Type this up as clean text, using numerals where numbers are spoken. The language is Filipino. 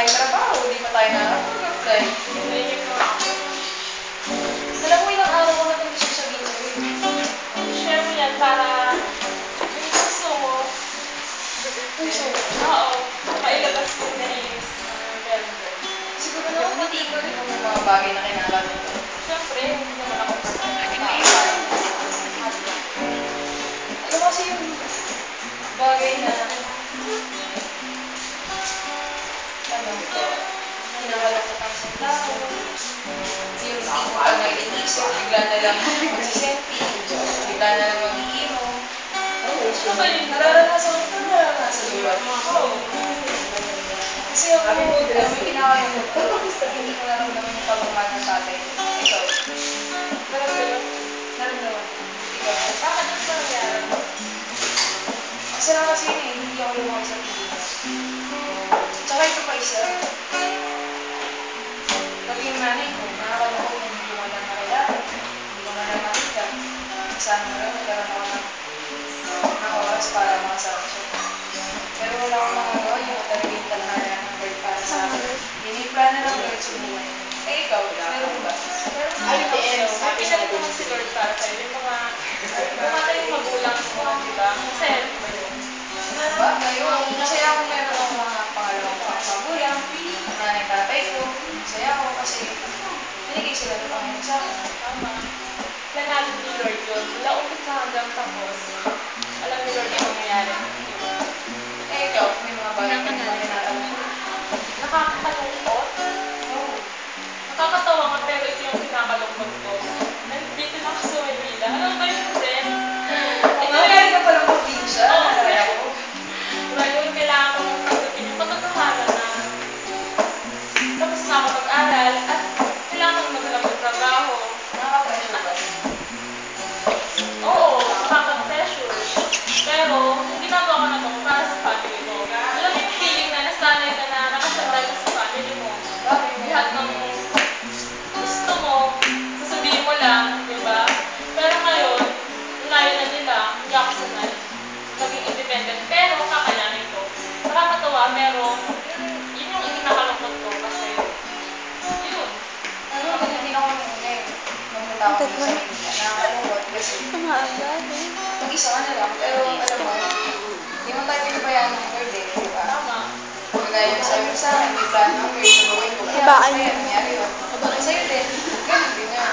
tayong trabaho, di pa tayo nakakapag-apply. Hinihingi mo ako. Alam mo, ilang araw ko na ito gusto sabihin sa'yo. I-share mo yan para yung gusto mo. Puso. Oo. Mailabas mo na is November. Siguro naman hindi ko rin yung mga bagay na kinakalungkot. Siyempre, hindi naman ako Hindi parang alam mo kasi yung bagay na kinakalungkot ang isang tao. Yung tipo pag nag-iisip, bigla na lang magsiselfie, bigla na lang mag-iinom. Ano ba yun? Nararanasan ko ito, nararanasan ko ba? Oo. Kasi ako, may kinakalungkot ko. Hindi ko naramdaman yung pagmamahal ng tatay. Ikaw, Naramdaman. naramdaman. Ikaw, Bakit ang nangyari? kasi lang kasi yun eh, hindi ako lumaki sa Pilipinas. Tsaka ito pa isa, pag yung nanay ko, nakakalungkot na hindi ko man lang nakilala, hindi ko man lang nakita. Sana mo lang nagkaroon ako ng oras para makasama siya. Pero wala akong magagawa, yun talaga yung tadhana ng Lord para sa akin. Yun yung plano ng Lord sa buhay. Eh ikaw, meron mo ba? Pero may pinalit naman si Lord para sa'yo. Yung mga yung magulang mo, di ba? Masaya rin ba yun? Ba? Ngayon, masaya ako meron ako mga pangalawang magulang, nanay tatay ko. Masaya ako kasi binigay sila ng Panginoon sa akin. Tama. Planado ni Lord yun. Mula umpisa hanggang tapos. Alam ni Lord yung mangyayari. Eh ikaw, may mga bagay ka na kinakalungkot. Nakakakalungkot. Oo. Nakakatawa nga pero ito yung pinakalungkot ko. Nandito na ako sa Maynila. Alam ba yun, Jen? Kung nga, galing ka palang probinsya, Oo, naalala ko. Ngayon, kailangan ko nang tanggapin yung katotohanan na tapos na ako mag-aral at kailangan ko maghanap ng trabaho. Nakaka-pressure ba? Oo, nakaka-pressure. Pero, yung ginagawa ko na to para sa family ko. Alam mo yung feeling na nasanay ka na nakasandal ka sa family mo. Bakit may Lahat ng gusto mo, sasabihin mo lang, di ba? Pero ngayon, layo na nila, hindi ako sanay. Maging independent, pero kakayanin ko. Nakakatawa, pero yun yung kinakalungkot ko kasi, yun. Ano, ganyan din ako nung una eh. Pumunta ako dito sa Manila. Nakakalungkot kasi mag-isa ka na lang. Pero alam mo, hindi mo tayo pinabayaan ng Lord eh, di ba? Tama. Kagaya yung sabi mo sa akin, may plano ang Lord sa buhay ko. Kaya masaya nangyari yun. Sa'yo din, ganun din nga.